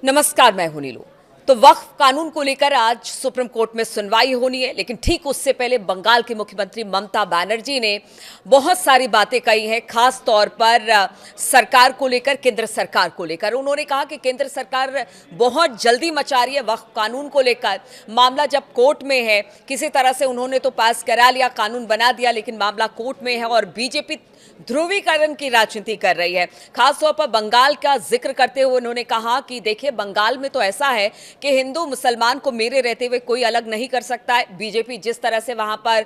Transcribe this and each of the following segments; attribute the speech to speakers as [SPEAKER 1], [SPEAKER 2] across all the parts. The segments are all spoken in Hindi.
[SPEAKER 1] नमस्कार, मैं हूं नीलू। तो वक्फ कानून को लेकर आज सुप्रीम कोर्ट में सुनवाई होनी है, लेकिन ठीक उससे पहले बंगाल की मुख्यमंत्री ममता बनर्जी ने बहुत सारी बातें कही हैं, खास तौर पर सरकार को लेकर, केंद्र सरकार को लेकर। उन्होंने कहा कि केंद्र सरकार बहुत जल्दी मचा रही है वक्फ कानून को लेकर। मामला जब कोर्ट में है, किसी तरह से उन्होंने तो पास करा लिया, कानून बना दिया, लेकिन मामला कोर्ट में है और बीजेपी ध्रुवीकरण की राजनीति कर रही है। खासतौर पर बंगाल का जिक्र करते हुए उन्होंने कहा कि देखिए, बंगाल में तो ऐसा है कि हिंदू मुसलमान को मेरे रहते हुए कोई अलग नहीं कर सकता है। बीजेपी जिस तरह से वहां पर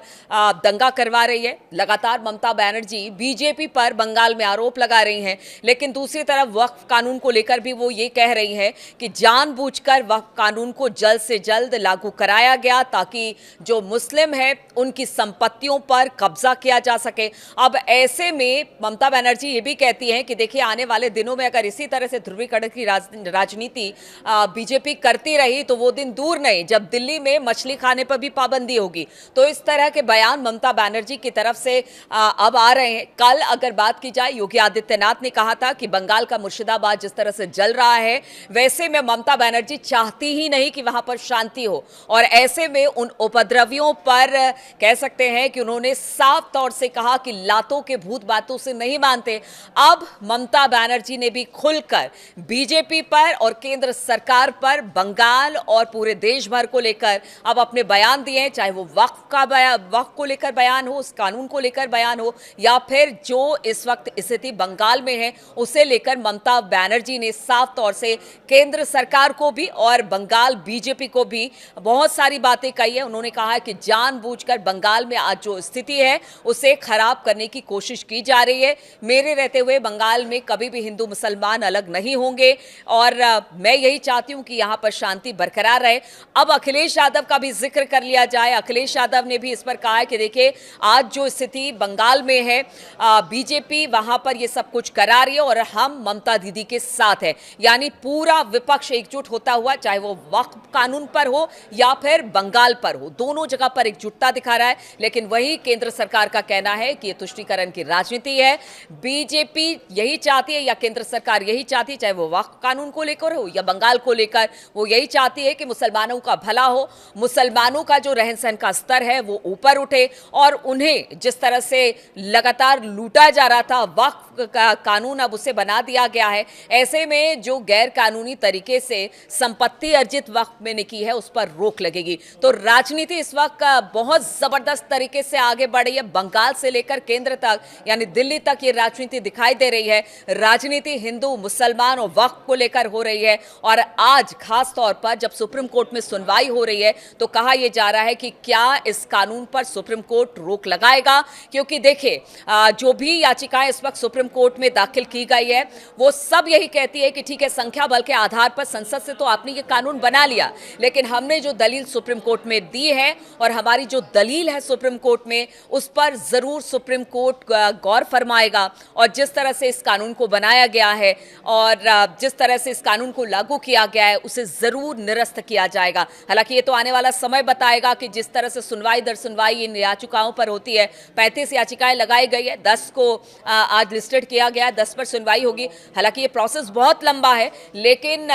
[SPEAKER 1] दंगा करवा रही है, लगातार ममता बनर्जी बीजेपी पर बंगाल में आरोप लगा रही हैं, लेकिन दूसरी तरफ वक्फ कानून को लेकर भी वो ये कह रही हैं कि जानबूझकर वक्फ कानून को जल्द से जल्द लागू कराया गया ताकि जो मुस्लिम है उनकी संपत्तियों पर कब्जा किया जा सके। अब ऐसे में ममता बनर्जी ये भी कहती हैं कि देखिए, आने वाले दिनों में अगर इसी तरह से ध्रुवीकरण की राजनीति बीजेपी करती रही तो वो दिन दूर नहीं जब दिल्ली में मछली खाने पर भी पाबंदी होगी। तो इस तरह के बयान ममता बनर्जी की तरफ से अब आ रहे हैं। कल अगर बात की जाए, योगी आदित्यनाथ ने कहा था कि बंगाल का मुर्शिदाबाद जिस तरह से जल रहा है, वैसे में ममता बनर्जी चाहती ही नहीं कि वहां पर शांति हो, और ऐसे में उन उपद्रवियों पर कह सकते हैं कि उन्होंने साफ तौर से कहा कि लातों के भूत बातों से नहीं मानते। अब ममता बनर्जी ने भी खुलकर बीजेपी पर और केंद्र सरकार पर, बंगाल और पूरे देश भर को लेकर अब अपने बयान दिए हैं, चाहे वो वक्फ को लेकर बयान हो, उस कानून को लेकर बयान हो, या फिर जो इस वक्त स्थिति बंगाल में है उसे लेकर ममता बनर्जी ने साफ तौर से केंद्र सरकार को भी और बंगाल बीजेपी को भी बहुत सारी बातें कही है। उन्होंने कहा है कि जानबूझकर बंगाल में आज जो स्थिति है उसे खराब करने की कोशिश की जा रही है। मेरे रहते हुए बंगाल में कभी भी हिंदू मुसलमान अलग नहीं होंगे और मैं यही चाहती हूं कि यहां पर शांति बरकरार रहे। अब अखिलेश यादव का भी जिक्र कर लिया जाए। अखिलेश यादव ने भी इस पर कहा है कि देखिए, आज जो स्थिति बंगाल में है, बीजेपी वहां पर ये सब कुछ करा रही है और हम ममता दीदी के साथ है। यानी पूरा विपक्ष एकजुट होता हुआ, चाहे वो वक्फ कानून पर हो या फिर बंगाल पर हो, दोनों जगह पर एकजुटता दिखा रहा है। लेकिन वही केंद्र सरकार का कहना है कि ये तुष्टीकरण की राजनीति है। बीजेपी यही चाहती है या केंद्र सरकार यही चाहती है, चाहे वो वक्फ कानून को लेकर हो या बंगाल को लेकर, वो यही चाहती है कि मुसलमानों का भला हो, मुसलमानों का जो रहन सहन का स्तर है वो ऊपर उठे, और उन्हें जिस तरह से लगातार लूटा जा रहा था, वक्फ का कानून अब उसे बना दिया गया है। ऐसे में जो गैर कानूनी तरीके से संपत्ति अर्जित वक्फ में की है उस पर रोक लगेगी। तो राजनीति इस वक्त बहुत जबरदस्त तरीके से आगे बढ़ रही है। बंगाल से लेकर केंद्र तक, यानी दिल्ली तक ये राजनीति दिखाई दे रही है। राजनीति हिंदू मुसलमान और वक्फ को लेकर हो रही है। और आज खास तौर पर जब सुप्रीम कोर्ट में सुनवाई हो रही है तो कहा यह जा रहा है कि क्या इस कानून पर सुप्रीम कोर्ट रोक लगाएगा, क्योंकि देखिए, जो भी याचिकाएं इस वक्त सुप्रीम कोर्ट में दाखिल की गई है वो सब यही कहती है कि ठीक है, संख्या बल के आधार पर संसद से तो आपने ये कानून बना लिया, लेकिन हमने जो दलील सुप्रीम कोर्ट में दी है और हमारी जो दलील है सुप्रीम कोर्ट में, उस पर जरूर सुप्रीम कोर्ट गौर फरमाएगा। और जिस तरह से इस कानून को बनाया गया है और जिस तरह से इस कानून को लागू किया गया है उसे जरूर निरस्त किया जाएगा। हालांकि ये तो आने वाला समय बताएगा कि जिस तरह से सुनवाई दर सुनवाई इन याचिकाओं पर होती है, 35 याचिकाएं लगाई गई है, 10 को आज लिस्टेड किया गया है, 10 पर सुनवाई होगी। हालांकि ये प्रोसेस बहुत लंबा है, लेकिन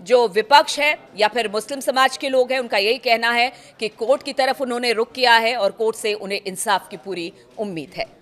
[SPEAKER 1] जो विपक्ष है या फिर मुस्लिम समाज के लोग हैं, उनका यही कहना है कि कोर्ट की तरफ उन्होंने रुख किया है और कोर्ट से उन्हें इंसाफ की पूरी उम्मीद है।